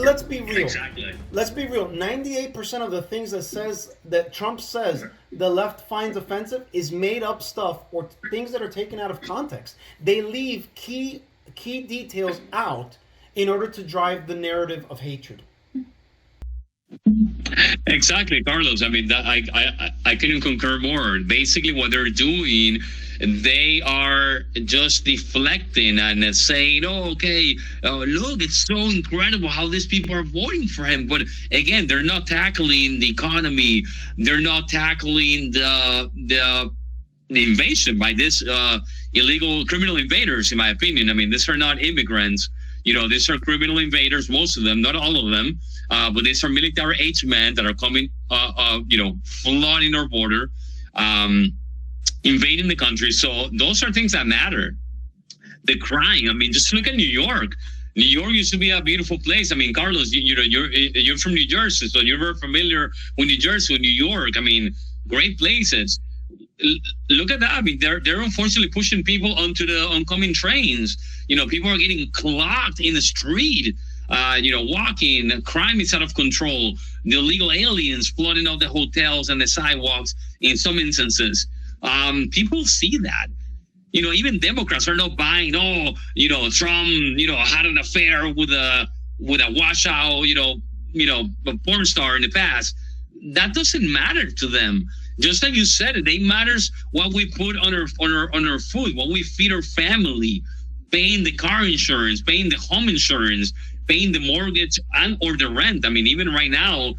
let's be real. Exactly. Let's be real. 98% of the things that Trump says the left finds offensive is made up stuff or things that are taken out of context. They leave key details out in order to drive the narrative of hatred. Exactly, Carlos. I mean, I couldn't concur more. Basically, what they're doing, they are just deflecting and saying, "Oh, okay, look, it's so incredible how these people are voting for him." But again, they're not tackling the economy. They're not tackling the invasion by this illegal criminal invaders. In my opinion, I mean, these are not immigrants. These are criminal invaders. Most of them, not all of them. But these are military-aged men that are coming, flooding our border, invading the country. So those are things that matter. The crime. I mean, just look at New York. New York used to be a beautiful place. I mean, Carlos, you're from New Jersey, so you're very familiar with New Jersey, with New York. I mean, great places. Look at that. I mean, they're unfortunately pushing people onto the oncoming trains. People are getting clogged in the street. Walking, crime is out of control. The illegal aliens flooding out the hotels and the sidewalks in some instances. People see that. Even Democrats are not buying, Trump, had an affair with a washout, a porn star in the past. That doesn't matter to them. Just like you said, it matters what we put on our food, what we feed our family, paying the car insurance, paying the home insurance, paying the mortgage and or the rent. I mean, even right now,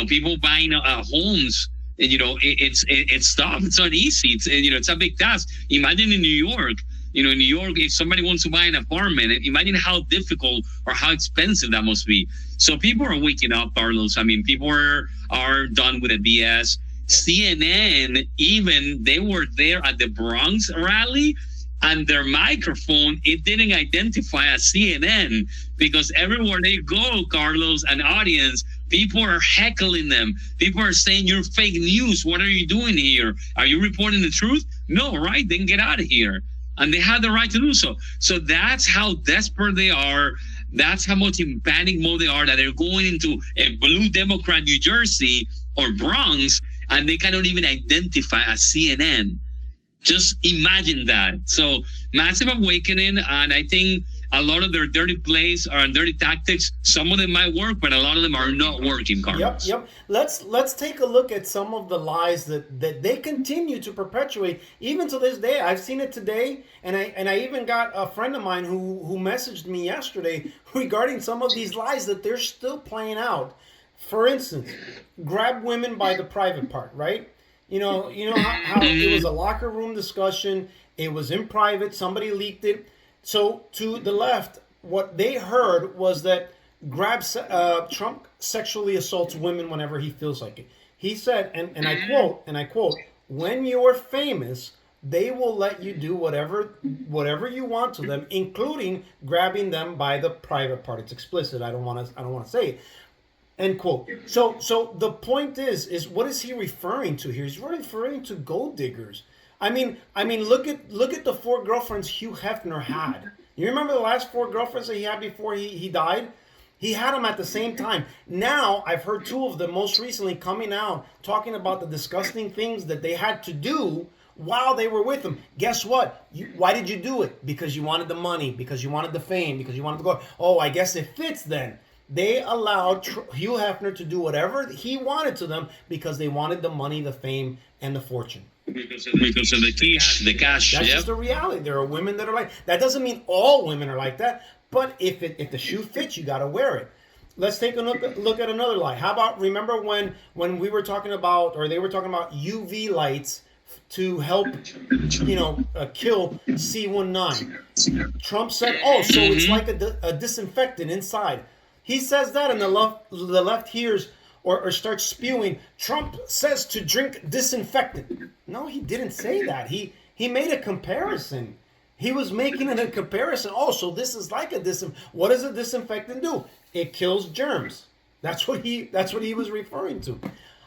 people buying homes, it's tough. It's not easy. It's a big task. Imagine in New York. In New York, if somebody wants to buy an apartment, imagine how difficult or how expensive that must be. So people are waking up, Carlos. I mean, people are done with the BS. CNN, even, they were there at the Bronx rally, and their microphone, it didn't identify as CNN, because everywhere they go, Carlos, and audience, people are heckling them. People are saying, "You're fake news. What are you doing here? Are you reporting the truth?" No, right? Then get out of here. And they have the right to do so. So that's how desperate they are. That's how much in panic mode they are, that they're going into a blue Democrat New Jersey or Bronx, and they cannot even identify as CNN. Just imagine that. So massive awakening, and I think a lot of their dirty plays or dirty tactics, some of them might work, but a lot of them are not working, Carlos. Yep. Let's take a look at some of the lies that they continue to perpetuate even to this day. I've seen it today, and I even got a friend of mine who messaged me yesterday regarding some of these lies that they're still playing out. For instance, grab women by the private part, right? You know how it was a locker room discussion. It was in private. Somebody leaked it. So to the left, what they heard was that Trump sexually assaults women whenever he feels like it. He said, and I quote, "When you're famous, they will let you do whatever you want to them, including grabbing them by the private part." It's explicit. I don't want to say it. End quote. So the point is what is he referring to here? He's referring to gold diggers. I mean, look at the 4 girlfriends Hugh Hefner had. You remember the last 4 girlfriends that he had before he died? He had them at the same time. Now I've heard 2 of them most recently coming out talking about the disgusting things that they had to do while they were with him. Guess what? Why did you do it? Because you wanted the money, because you wanted the fame, because you wanted to go. Oh, I guess it fits then. They allowed Hugh Hefner to do whatever he wanted to them because they wanted the money, the fame, and the fortune. Because of the cash. That's just the reality. There are women that are like that. Doesn't mean all women are like that, but if the shoe fits, you got to wear it. Let's take a look at another lie. How about, remember when we were talking about, or they were talking about UV lights to help, kill C19. Trump said, "Oh, so it's like a disinfectant inside." He says that, and the left hears or starts spewing, "Trump says to drink disinfectant." No, he didn't say that. He made a comparison. He was making a comparison. Oh, so this is like a what does a disinfectant do? It kills germs. That's what he was referring to.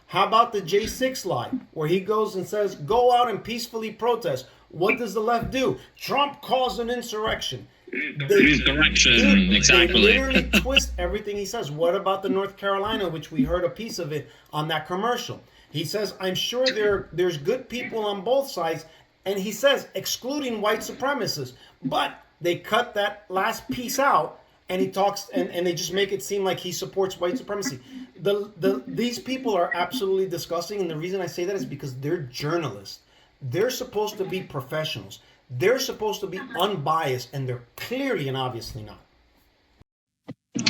How about the J6 lie, where he goes and says, "Go out and peacefully protest"? What does the left do? Trump caused an insurrection. Correction, exactly. They literally twist everything he says. What about the North Carolina, which we heard a piece of it on that commercial? He says, I'm sure there's good people on both sides, and he says, excluding white supremacists. But they cut that last piece out, and he talks, and they just make it seem like he supports white supremacy. These people are absolutely disgusting, and the reason I say that is because they're journalists. They're supposed to be professionals. They're supposed to be unbiased, and they're clearly and obviously not.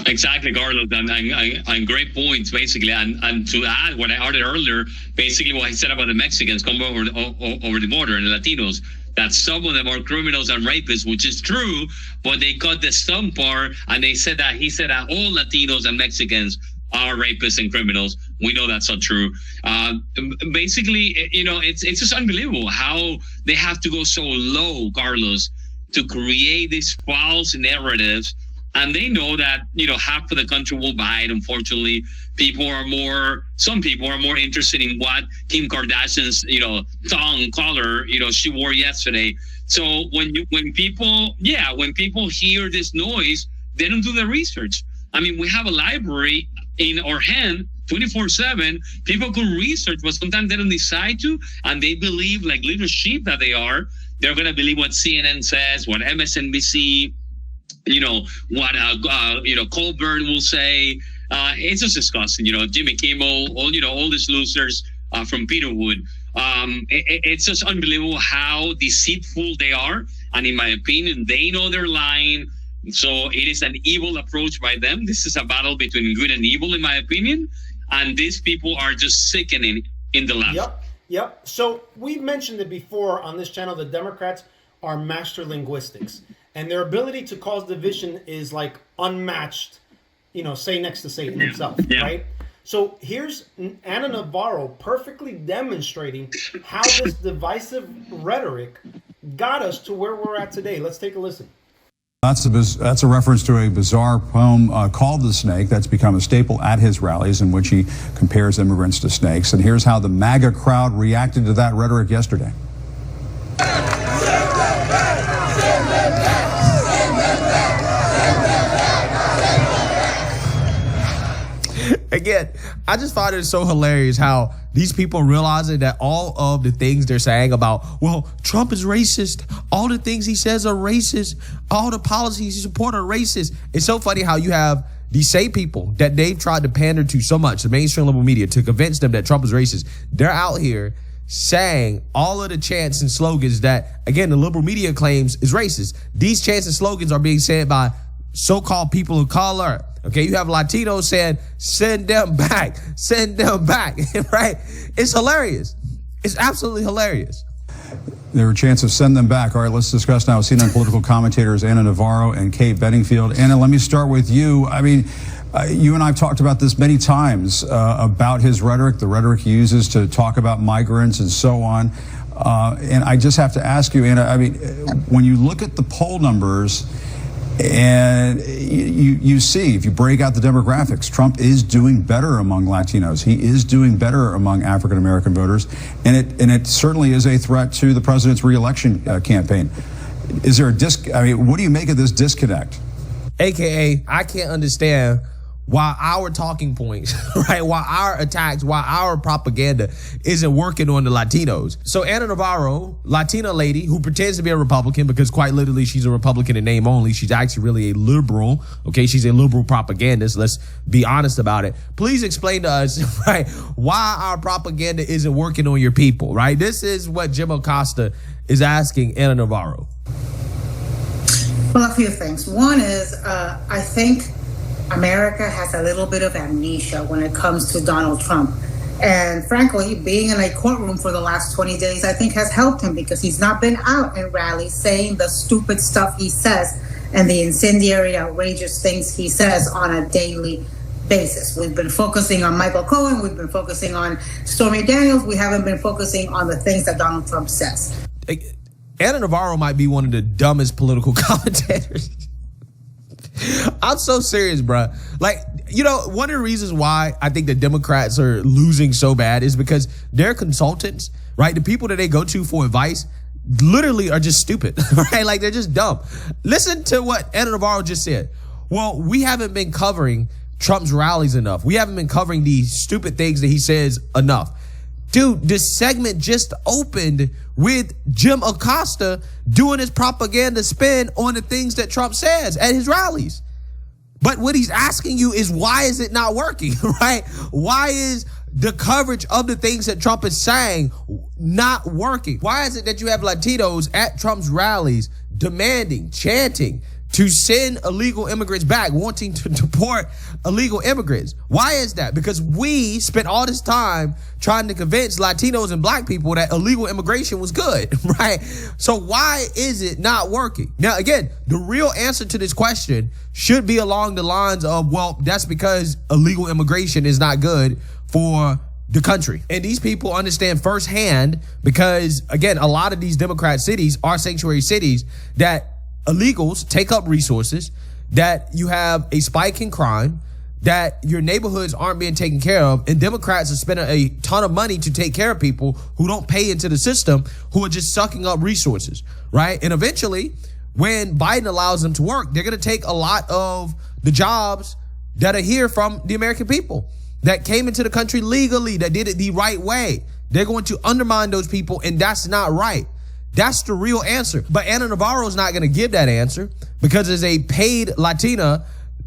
Exactly, Carlos, and great points, basically. And to add what I added earlier, basically what I said about the Mexicans coming over the border and the Latinos, that some of them are criminals and rapists, which is true, but they cut the some part, and he said that all Latinos and Mexicans are rapists and criminals. We know that's not true. Basically, it's just unbelievable how they have to go so low, Carlos, to create these false narratives. And they know that, half of the country will buy it. Unfortunately, some people are more interested in what Kim Kardashian's, tongue color, she wore yesterday. So when people hear this noise, they don't do the research. I mean, we have a library in our hand 24/7. People could research, but sometimes they don't decide to, and they believe, like little sheep that they are, they're going to believe what CNN says, what MSNBC, what Colbert will say. It's just disgusting. Jimmy Kimmel, all these losers from Peterwood. It's just unbelievable how deceitful they are, and in my opinion, they know they're lying. So it is an evil approach by them. This is a battle between good and evil, in my opinion. And these people are just sickening in the left. Yep. So we've mentioned it before on this channel. The Democrats are master linguistics, and their ability to cause division is like unmatched. Say next to Satan himself, right? So here's Ana Navarro perfectly demonstrating how this divisive rhetoric got us to where we're at today. Let's take a listen. That's a reference to a bizarre poem called The Snake that's become a staple at his rallies, in which he compares immigrants to snakes. And here's how the MAGA crowd reacted to that rhetoric yesterday. Again, I just find it so hilarious how these people realizing that all of the things they're saying about, well, Trump is racist, all the things he says are racist, all the policies he supports are racist. It's so funny how you have these same people that they've tried to pander to so much, the mainstream liberal media, to convince them that Trump is racist. They're out here saying all of the chants and slogans that, again, the liberal media claims is racist. These chants and slogans are being said by so-called people of color. Okay, you have Latinos saying, send them back, right? It's hilarious. It's absolutely hilarious. There were chances of send them back. All right, let's discuss now with CNN political commentators Ana Navarro and Kate Bedingfield. Ana, let me start with you. I mean, you and I have talked about this many times, about his rhetoric, the rhetoric he uses to talk about migrants and so on. And I just have to ask you, Ana, I mean, when you look at the poll numbers, and you see, if you break out the demographics, Trump is doing better among Latinos. He is doing better among African American voters, and it certainly is a threat to the president's reelection campaign. Is there what do you make of this disconnect? AKA, I can't understand why our talking points, right, why our attacks, why our propaganda isn't working on the Latinos. So Ana Navarro, Latina lady who pretends to be a Republican because quite literally she's a Republican in name only. She's actually really a liberal. Okay, she's a liberal propagandist. Let's be honest about it. Please explain to us, right, why our propaganda isn't working on your people, right? This is what Jim Acosta is asking Ana Navarro. Well, a few things. One is, I think America has a little bit of amnesia when it comes to Donald Trump. And frankly, being in a courtroom for the last 20 days, I think has helped him, because he's not been out in rallies saying the stupid stuff he says and the incendiary, outrageous things he says on a daily basis. We've been focusing on Michael Cohen. We've been focusing on Stormy Daniels. We haven't been focusing on the things that Donald Trump says. Ana Navarro might be one of the dumbest political commentators. I'm so serious, bro. Like, one of the reasons why I think the Democrats are losing so bad is because their consultants, right, the people that they go to for advice, literally are just stupid, right? Like they're just dumb. Listen to what Ana Navarro just said. Well, we haven't been covering Trump's rallies enough. We haven't been covering these stupid things that he says enough. Dude, this segment just opened with Jim Acosta doing his propaganda spin on the things that Trump says at his rallies. But what he's asking you is, why is it not working, right? Why is the coverage of the things that Trump is saying not working? Why is it that you have Latinos at Trump's rallies demanding, chanting to send illegal immigrants back, wanting to deport illegal immigrants? Why is that? Because we spent all this time trying to convince Latinos and black people that illegal immigration was good, right? So why is it not working? Now, again, the real answer to this question should be along the lines of, well, that's because illegal immigration is not good for the country. And these people understand firsthand because, again, a lot of these Democrat cities are sanctuary cities that illegals take up resources, that you have a spike in crime, that your neighborhoods aren't being taken care of, and Democrats are spending a ton of money to take care of people who don't pay into the system, who are just sucking up resources, right? And eventually, when Biden allows them to work, they're going to take a lot of the jobs that are here from the American people that came into the country legally, that did it the right way. They're going to undermine those people, and that's not right. That's the real answer. But Ana Navarro is not going to give that answer because as a paid Latina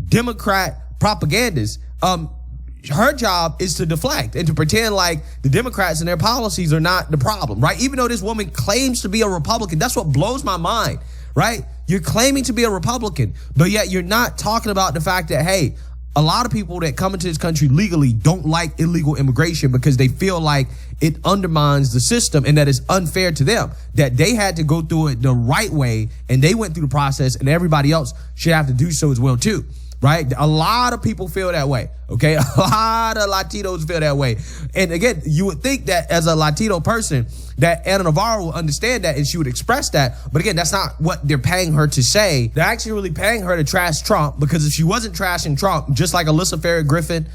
Democrat propagandist, her job is to deflect and to pretend like the Democrats and their policies are not the problem, right? Even though this woman claims to be a Republican, that's what blows my mind, right? You're claiming to be a Republican, but yet you're not talking about the fact that, hey, a lot of people that come into this country legally don't like illegal immigration because they feel like it undermines the system and that it's unfair to them, that they had to go through it the right way and they went through the process and everybody else should have to do so as well too, right? A lot of people feel that way, okay? A lot of Latinos feel that way. And again, you would think that as a Latino person that Ana Navarro will understand that and she would express that. But again, that's not what they're paying her to say. They're actually really paying her to trash Trump, because if she wasn't trashing Trump, just like Alyssa Farrah Griffin,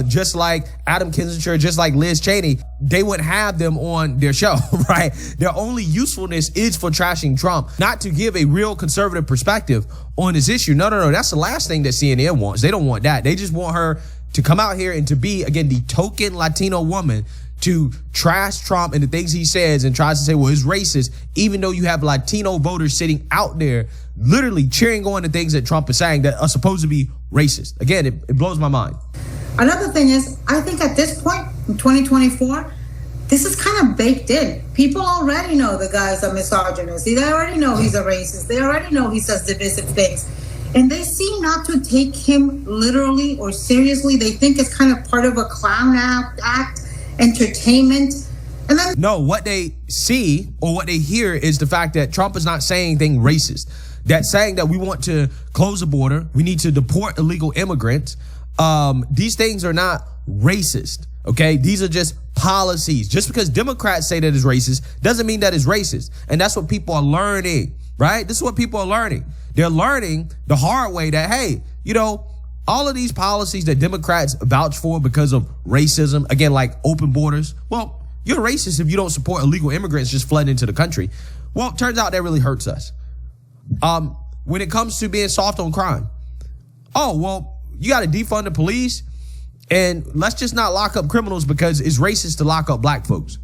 just like Adam Kinzinger, just like Liz Cheney, they wouldn't have them on their show, right? Their only usefulness is for trashing Trump, not to give a real conservative perspective on this issue. No. That's the last thing that CNN wants. They don't want that. They just want her to come out here and to be, again, the token Latino woman to trash Trump and the things he says and tries to say, well, it's racist, even though you have Latino voters sitting out there literally cheering on the things that Trump is saying that are supposed to be racist. Again, it blows my mind. Another thing is, I think at this point in 2024, this is kind of baked in. People already know the guy's a misogynist. They already know he's a racist. They already know he says divisive things. And they seem not to take him literally or seriously. They think it's kind of part of a clown act, entertainment. And then no, what they see or what they hear is the fact that Trump is not saying anything racist. That's saying that we want to close the border. We need to deport illegal immigrants. These things are not racist. Okay. These are just policies. Just because Democrats say that it's racist doesn't mean that it's racist. And that's what people are learning, right? This is what people are learning. They're learning the hard way that, hey, you know, all of these policies that Democrats vouch for because of racism, again, like open borders. Well, you're racist if you don't support illegal immigrants just flooding into the country. Well, it turns out that really hurts us. When it comes to being soft on crime, oh, well, you got to defund the police and let's just not lock up criminals because it's racist to lock up black folks.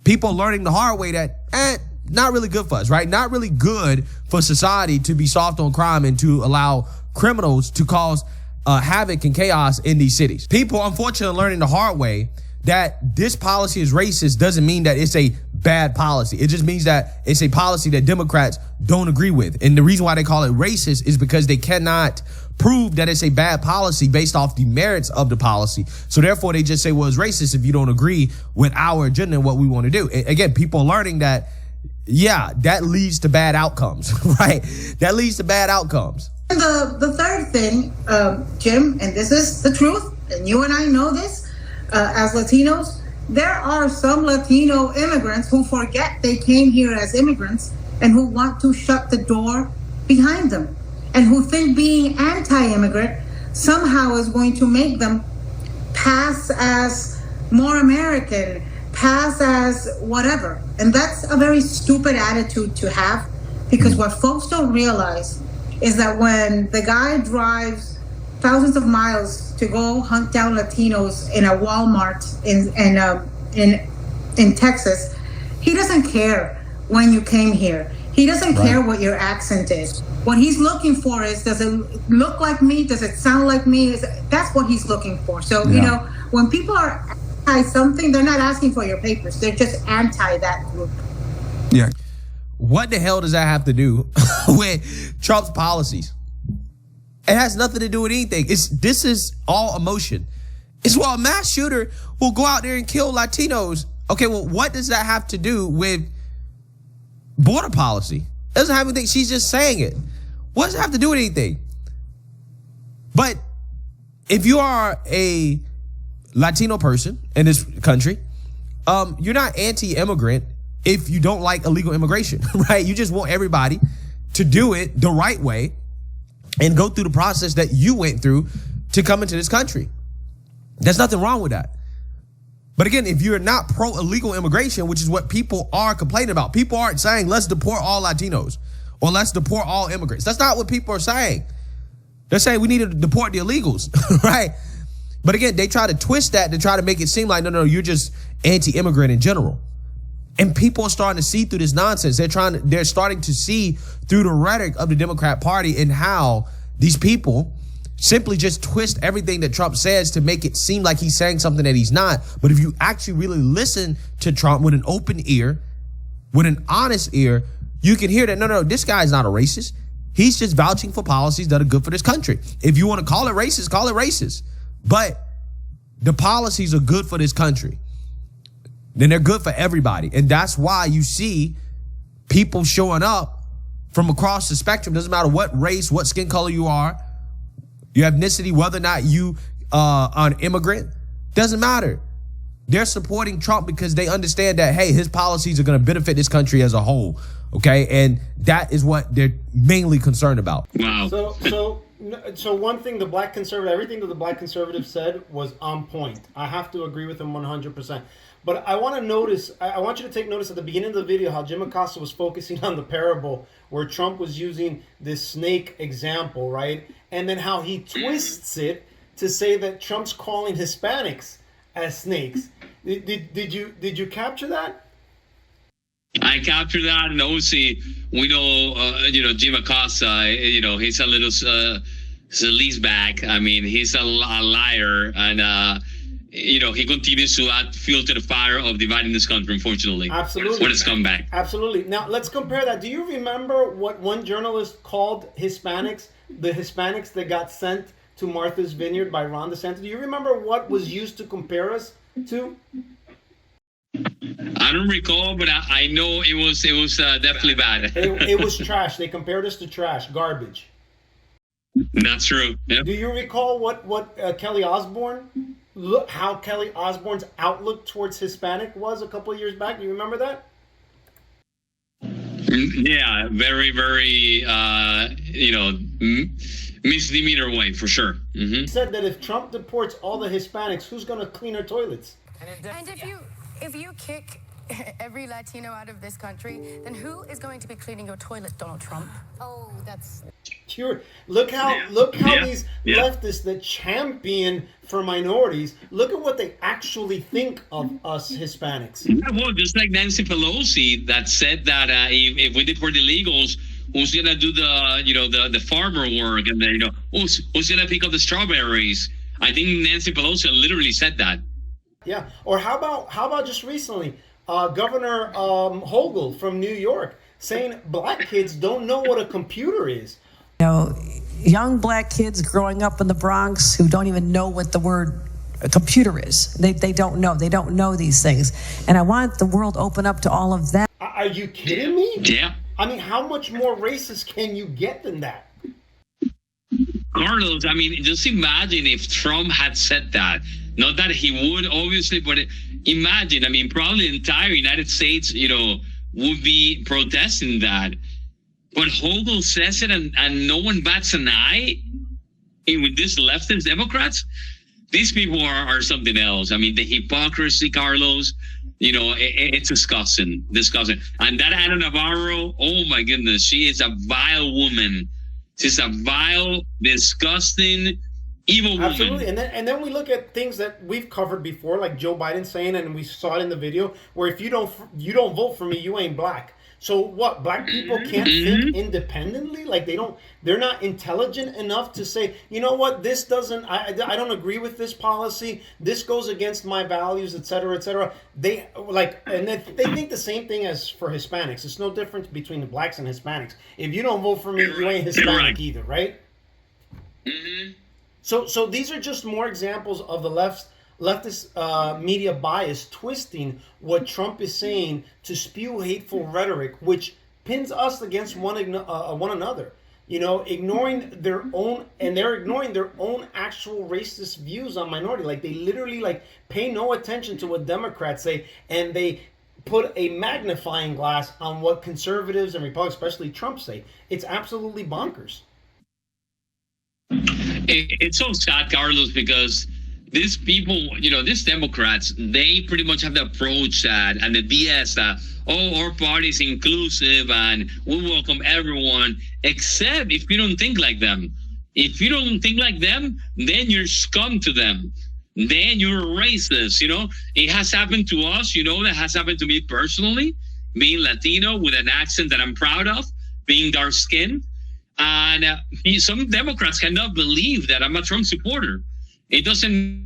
People learning the hard way that, not really good for us, right? Not really good for society to be soft on crime and to allow criminals to cause havoc and chaos in these cities. People, unfortunately, learning the hard way that this policy is racist doesn't mean that it's a bad policy. It just means that it's a policy that Democrats don't agree with. And the reason why they call it racist is because they cannot prove that it's a bad policy based off the merits of the policy. So therefore, they just say, well, it's racist if you don't agree with our agenda and what we want to do. And again, people are learning that, yeah, that leads to bad outcomes, right? That leads to bad outcomes. And the third thing, Jim, and this is the truth, and you and I know this, as Latinos, there are some Latino immigrants who forget they came here as immigrants and who want to shut the door behind them and who think being anti-immigrant somehow is going to make them pass as more American, pass as whatever. And that's a very stupid attitude to have, because what folks don't realize is that when the guy drives thousands of miles to go hunt down Latinos in a Walmart in Texas, he doesn't care when you came here. He doesn't care what your accent is. What he's looking for is, does it look like me? Does it sound like me? That's what he's looking for. So, you know, when people are anti something, they're not asking for your papers. They're just anti that group. Yeah. What the hell does that have to do with Trump's policies? It has nothing to do with anything. This is all emotion. It's, well, a mass shooter will go out there and kill Latinos. Okay, well, what does that have to do with border policy? It doesn't have anything. She's just saying it. What does it have to do with anything? But if you are a Latino person in this country, you're not anti-immigrant if you don't like illegal immigration, right? You just want everybody to do it the right way and go through the process that you went through to come into this country. There's nothing wrong with that. But again, if you're not pro-illegal immigration, which is what people are complaining about, people aren't saying, let's deport all Latinos or let's deport all immigrants. That's not what people are saying. They're saying we need to deport the illegals, right? But again, they try to twist that to try to make it seem like, no, you're just anti-immigrant in general. And people are starting to see through this nonsense. They're starting to see through the rhetoric of the Democrat Party and how these people simply just twist everything that Trump says to make it seem like he's saying something that he's not. But if you actually really listen to Trump with an open ear, with an honest ear, you can hear that, no, this guy's not a racist. He's just vouching for policies that are good for this country. If you want to call it racist, call it racist. But the policies are good for this country. Then they're good for everybody. And that's why you see people showing up from across the spectrum. Doesn't matter what race, what skin color you are, your ethnicity, whether or not you are an immigrant, doesn't matter. They're supporting Trump because they understand that, hey, his policies are going to benefit this country as a whole. Okay. And that is what they're mainly concerned about. Wow. So one thing, everything that the black conservative said was on point. I have to agree with him 100%. But I want you to take notice at the beginning of the video how Jim Acosta was focusing on the parable where Trump was using this snake example, right? And then how he twists it to say that Trump's calling Hispanics as snakes. Did you capture that? I captured that, and obviously we know, Jim Acosta, he's a little sleazeback. I mean, he's a liar, and he continues to add fuel to the fire of dividing this country, unfortunately. Absolutely. What a scumbag. Absolutely. Now, let's compare that. Do you remember what one journalist called Hispanics, the Hispanics that got sent to Martha's Vineyard by Ron DeSantis? Do you remember what was used to compare us to? I don't recall, but I know it was definitely bad. It was trash. They compared us to trash, garbage. That's true. Yep. Do you recall what Kelly Osbourne... Look how Kelly Osbourne's outlook towards Hispanic was a couple of years back. Do you remember that? Yeah, very, very, misdemeanor way, for sure. Mm-hmm. He said that if Trump deports all the Hispanics, who's going to clean our toilets? And if you kick every Latino out of this country, then who is going to be cleaning your toilet, Donald Trump? Oh, that's... Look how these leftists that champion for minorities, look at what they actually think of us Hispanics. Yeah, well, just like Nancy Pelosi that said that if we deport illegals, who's gonna do the farmer work, and then who's gonna pick up the strawberries? I think Nancy Pelosi literally said that. Yeah. Or how about just recently, Governor Hochul from New York saying black kids don't know what a computer is. Young black kids growing up in the Bronx who don't even know what the word computer is. They don't know. They don't know these things. And I want the world open up to all of that. Are you kidding me? Yeah. I mean, how much more racist can you get than that? Carlos, I mean, just imagine if Trump had said that. Not that he would, obviously, but imagine, I mean, probably the entire United States, would be protesting that. But Hochul says it and no one bats an eye with these leftist Democrats. these people are something else. I mean, the hypocrisy, Carlos, it's disgusting. And that Ana Navarro, oh my goodness, she is a vile woman. She's a vile, disgusting, evil woman. Absolutely. And then we look at things that we've covered before, like Joe Biden saying, and we saw it in the video, where if you don't vote for me, you ain't black. So what? Black people can't think independently? Like they're not intelligent enough to say, you know what, this doesn't, I don't agree with this policy. This goes against my values, et cetera, et cetera. They they think the same thing as for Hispanics. It's no difference between the blacks and Hispanics. If you don't vote for me, you ain't Hispanic either, right? Mm-hmm. So these are just more examples of the leftist media bias twisting what Trump is saying to spew hateful rhetoric, which pins us against one another. Ignoring their own, and they're ignoring their own actual racist views on minority. Like they literally pay no attention to what Democrats say, and they put a magnifying glass on what conservatives and Republicans, especially Trump, say. It's absolutely bonkers. It's so sad, Carlos, because these people, these Democrats, they pretty much have the approach that and the BS that, our party is inclusive and we welcome everyone, except if you don't think like them. If you don't think like them, then you're scum to them. Then you're racist. It has happened to us. That has happened to me personally, being Latino with an accent that I'm proud of, being dark skinned. And some Democrats cannot believe that I'm a Trump supporter. It doesn't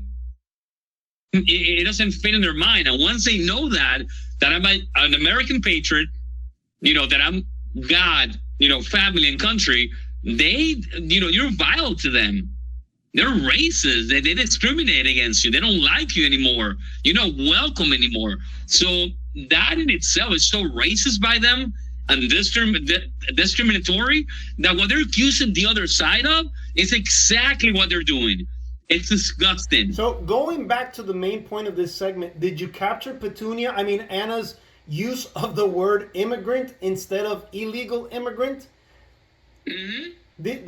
fit in their mind. And once they know that I'm an American patriot, that I'm God, family and country, you're vile to them. They're racist. They discriminate against you. They don't like you anymore. You're not welcome anymore. So that in itself is so racist by them and discriminatory that what they're accusing the other side of is exactly what they're doing. It's disgusting. So going back to the main point of this segment, did you capture Petunia? I mean, Anna's use of the word immigrant instead of illegal immigrant? Mm-hmm.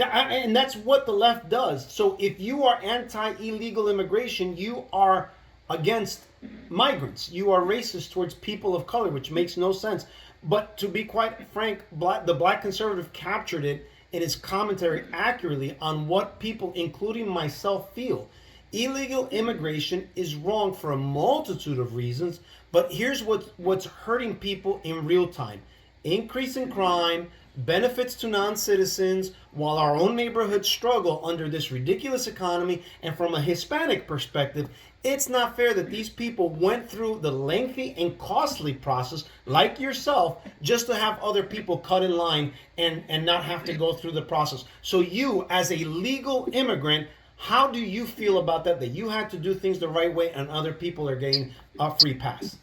And that's what the left does. So if you are anti-illegal immigration, you are against migrants. You are racist towards people of color, which makes no sense. But to be quite frank, the black conservative captured it in his commentary accurately on what people, including myself, feel. Illegal immigration is wrong for a multitude of reasons, but here's what's hurting people in real time. Increase in crime, benefits to non-citizens, while our own neighborhoods struggle under this ridiculous economy. And from a Hispanic perspective, it's not fair that these people went through the lengthy and costly process, like yourself, just to have other people cut in line and not have to go through the process. So you, as a legal immigrant, how do you feel about that you had to do things the right way and other people are getting a free pass?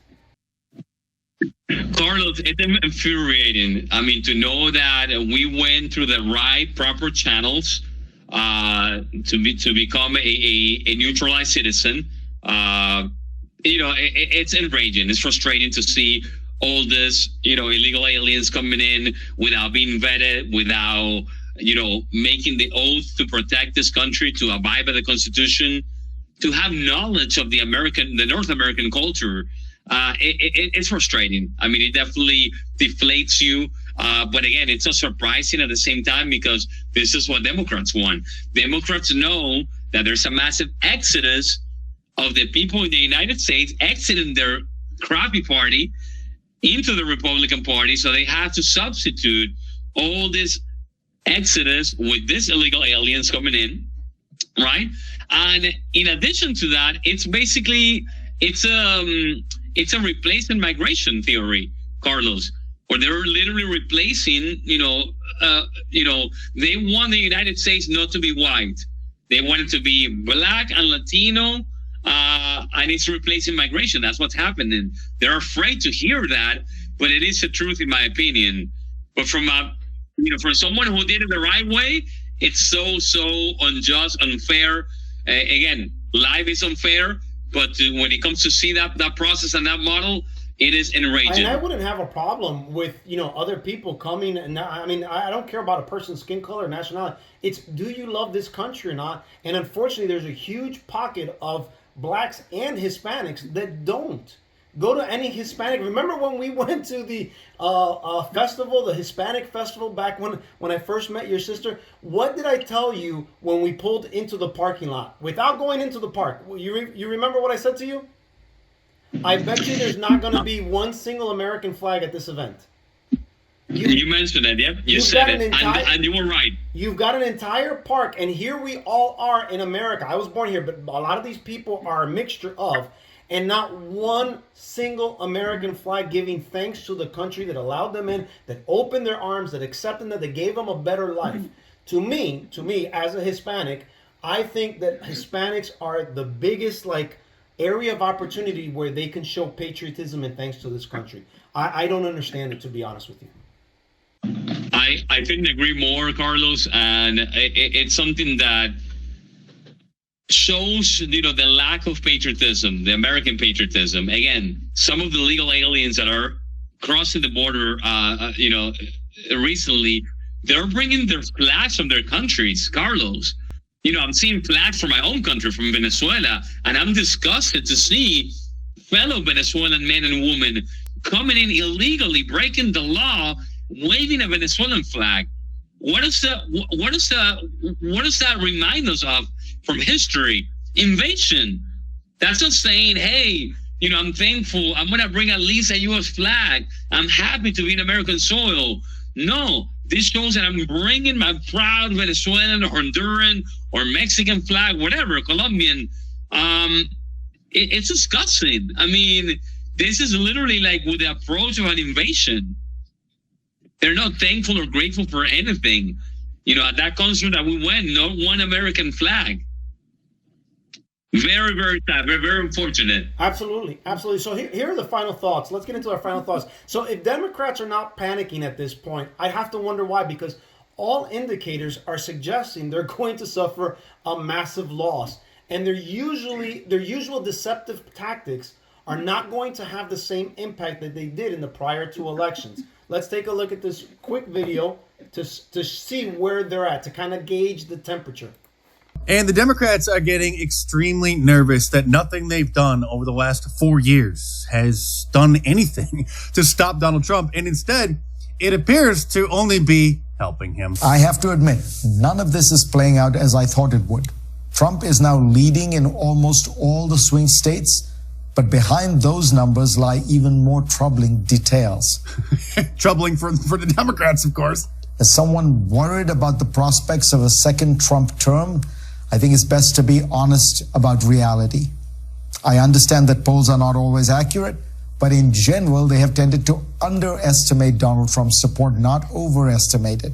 Carlos, it's infuriating. I mean, to know that we went through the right, proper channels to become a neutralized citizen. It's enraging. It's frustrating to see all this, illegal aliens coming in without being vetted, without, making the oath to protect this country, to abide by the Constitution, to have knowledge of the North American culture. It's frustrating. I mean, it definitely deflates you. But again, it's so surprising at the same time because this is what Democrats want. Democrats know that there's a massive exodus of the people in the United States exiting their crappy party into the Republican Party. So they have to substitute all this exodus with these illegal aliens coming in, right? And in addition to that, it's a replacement migration theory, Carlos, where they're literally replacing, they want the United States not to be white. They want it to be black and Latino, and it's replacing migration. That's what's happening. They're afraid to hear that, but it is the truth, in my opinion. But from someone who did it the right way, it's so unjust, unfair. Again, life is unfair, but when it comes to see that process and that model, It is enraging. And I wouldn't have a problem with, other people coming. And I mean, I don't care about a person's skin color or nationality. It's, do you love this country or not? And unfortunately, there's a huge pocket of blacks and Hispanics that don't. Go to any Hispanic. Remember when we went to the festival, the Hispanic festival, back when I first met your sister? What did I tell you when we pulled into the parking lot without going into the park? You remember what I said to you? I bet you there's not going to be one single American flag at this event. You mentioned it, yep. You said it, and you were right. You've got an entire park, and here we all are in America. I was born here, but a lot of these people are a mixture of, and not one single American flag giving thanks to the country that allowed them in, that opened their arms, that accepted them, that gave them a better life. To me, as a Hispanic, I think that Hispanics are the biggest, area of opportunity where they can show patriotism and thanks to this country. I don't understand it, to be honest with you. I couldn't agree more, Carlos, and it's something that shows, the lack of patriotism, the American patriotism. Again, some of the legal aliens that are crossing the border, recently, they're bringing their flags from their countries, Carlos. I'm seeing flags from my own country, from Venezuela, and I'm disgusted to see fellow Venezuelan men and women coming in illegally, breaking the law, waving a Venezuelan flag. What does that remind us of from history? Invasion. That's not saying, hey, I'm thankful, I'm going to bring at least a U.S. flag, I'm happy to be in American soil. No, this shows that I'm bringing my proud Venezuelan or Honduran or Mexican flag, whatever, Colombian. It's disgusting. I mean, this is literally like with the approach of an invasion. They're not thankful or grateful for anything. At that concert that we went, not one American flag. Very, very sad. Very, very unfortunate. Absolutely. So here are the final thoughts. Let's get into our final thoughts. So if Democrats are not panicking at this point, I have to wonder why, because all indicators are suggesting they're going to suffer a massive loss. And their usual deceptive tactics are not going to have the same impact that they did in the prior two elections. Let's take a look at this quick video to see where they're at, to kind of gauge the temperature. And the Democrats are getting extremely nervous that nothing they've done over the last 4 years has done anything to stop Donald Trump. And instead, it appears to only be helping him. I have to admit, none of this is playing out as I thought it would. Trump is now leading in almost all the swing states, but behind those numbers lie even more troubling details. Troubling for the Democrats, of course. As someone worried about the prospects of a second Trump term, I think it's best to be honest about reality. I understand that polls are not always accurate, but in general, they have tended to underestimate Donald Trump's support, not overestimate it.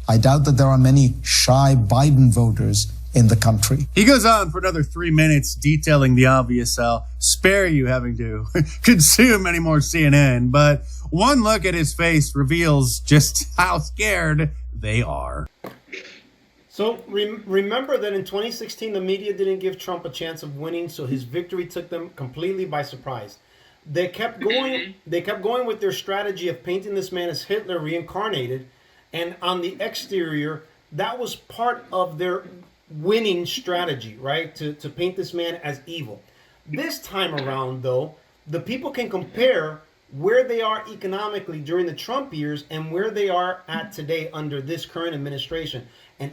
I doubt that there are many shy Biden voters in the country. He goes on for another 3 minutes detailing the obvious. I'll spare you having to consume any more CNN, but one look at his face reveals just how scared they are. So remember that in 2016, the media didn't give Trump a chance of winning, so his victory took them completely by surprise. They kept going with their strategy of painting this man as Hitler reincarnated, and on the exterior, that was part of their winning strategy, right? To paint this man as evil. This time around, though, the people can compare where they are economically during the Trump years and where they are at today under this current administration. And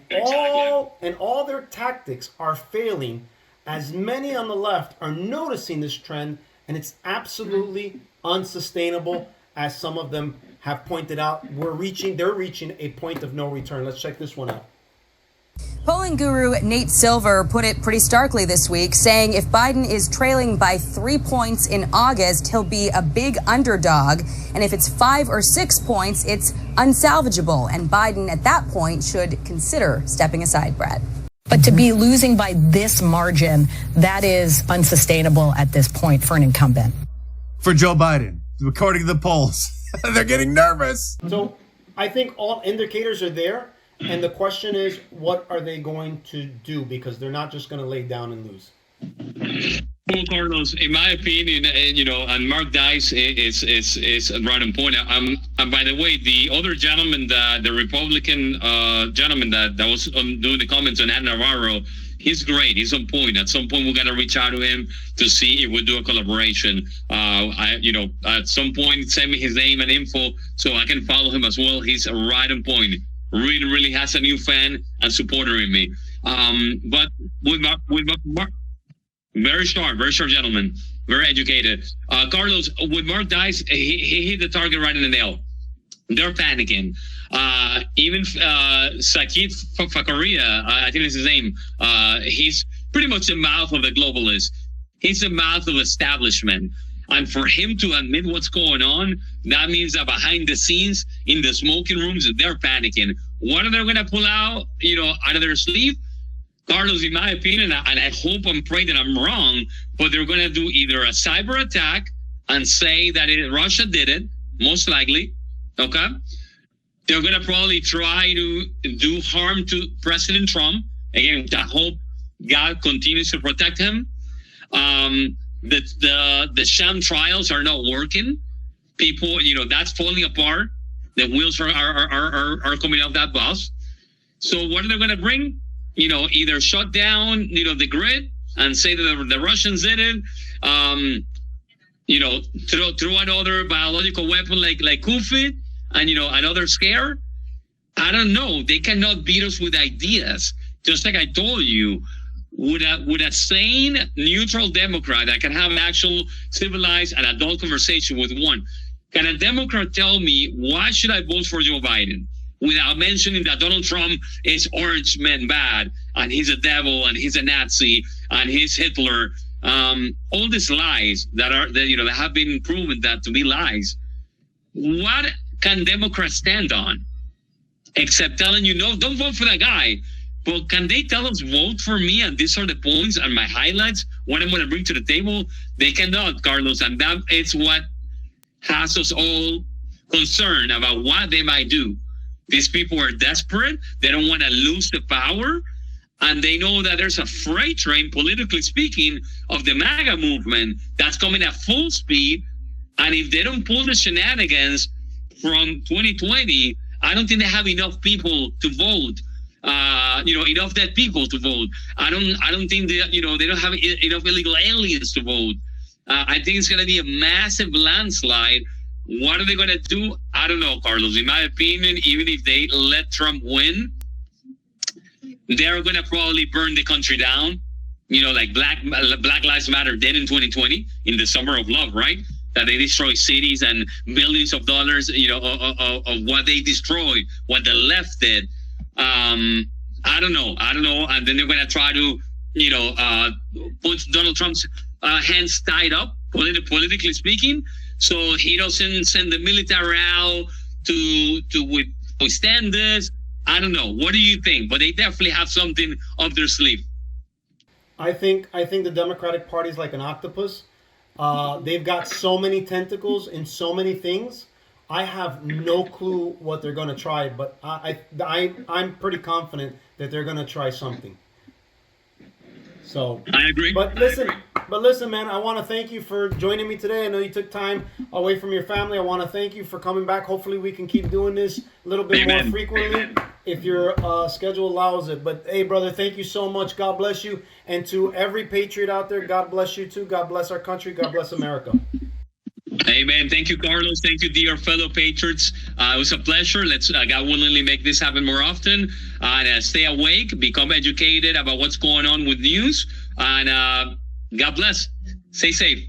all their tactics are failing, as many on the left are noticing this trend, and it's absolutely unsustainable, as some of them have pointed out. They're reaching a point of no return. Let's check this one out. Polling guru Nate Silver put it pretty starkly this week, saying if Biden is trailing by 3 points in August, he'll be a big underdog. And if it's 5 or 6 points, it's unsalvageable. And Biden at that point should consider stepping aside, Brad. But to be losing by this margin, that is unsustainable at this point for an incumbent. For Joe Biden, according to the polls, they're getting nervous. So I think all indicators are there. And the question is, what are they going to do? Because they're not just going to lay down and lose. Well, Carlos, in my opinion, and Mark Dice is right on point. And by the way, the other gentleman, the Republican gentleman that was doing the comments on Anna Navarro, he's great. He's on point. At some point, we're gonna reach out to him to see if we do a collaboration. At some point, send me his name and info so I can follow him as well. He's right on point. Really has a new fan and supporter in me. But with Mark. Very sharp gentleman, very educated. Carlos, with Mark Dice, he hit the target right in the nail. They're panicking. Even Sakit Fakaria, I think is his name, he's pretty much the mouth of the globalists. He's the mouth of establishment. And for him to admit what's going on, that means that behind the scenes, in the smoking rooms, they're panicking. What are they going to pull out, out of their sleeve? Carlos, in my opinion, and I hope I'm praying that I'm wrong, but they're going to do either a cyber attack and say that Russia did it, most likely, okay? They're going to probably try to do harm to President Trump. Again, I hope God continues to protect him. The sham trials are not working. People, that's falling apart. The wheels are coming off that bus. So what are they going to bring? Either shut down, the grid and say that the Russians did it, throw another biological weapon like COVID and, another scare. I don't know. They cannot beat us with ideas. Just like I told you, would a sane, neutral Democrat that can have an actual civilized and adult conversation with one, can a Democrat tell me why should I vote for Joe Biden? Without mentioning that Donald Trump is orange man bad, and he's a devil, and he's a Nazi, and he's Hitler. All these lies that have been proven that to be lies. What can Democrats stand on? Except telling you, no, don't vote for that guy. But can they tell us, vote for me, and these are the points and my highlights, what I'm going to bring to the table? They cannot, Carlos, and that it's what has us all concerned about what they might do. These people are desperate. They don't want to lose the power. And they know that there's a freight train, politically speaking, of the MAGA movement that's coming at full speed. And if they don't pull the shenanigans from 2020, I don't think they have enough people to vote. Enough dead people to vote. I don't think they don't have enough illegal aliens to vote. I think it's going to be a massive landslide. What are they going to do? I don't know, Carlos. In my opinion, even if they let Trump win, they're going to probably burn the country down. Like Black Lives Matter did in 2020, in the summer of love, right? That they destroy cities and billions of dollars, of what they destroyed, what the left did. I don't know. And then they're going to try to, put Donald Trump's hands tied up, politically speaking, so he doesn't send the military out to withstand this. I don't know. What do you think? But they definitely have something up their sleeve. I think the Democratic Party is like an octopus. They've got so many tentacles in so many things. I have no clue what they're going to try, but I'm pretty confident that they're going to try something. So I agree. But listen, man, I want to thank you for joining me today. I know you took time away from your family. I want to thank you for coming back. Hopefully we can keep doing this a little bit more frequently if your schedule allows it. But hey, brother, thank you so much. God bless you. And to every patriot out there, God bless you too. God bless our country. God bless America. Amen. Thank you, Carlos. Thank you, dear fellow patriots. It was a pleasure. Let's God willingly make this happen more often. And stay awake, become educated about what's going on with news. And God bless. Stay safe.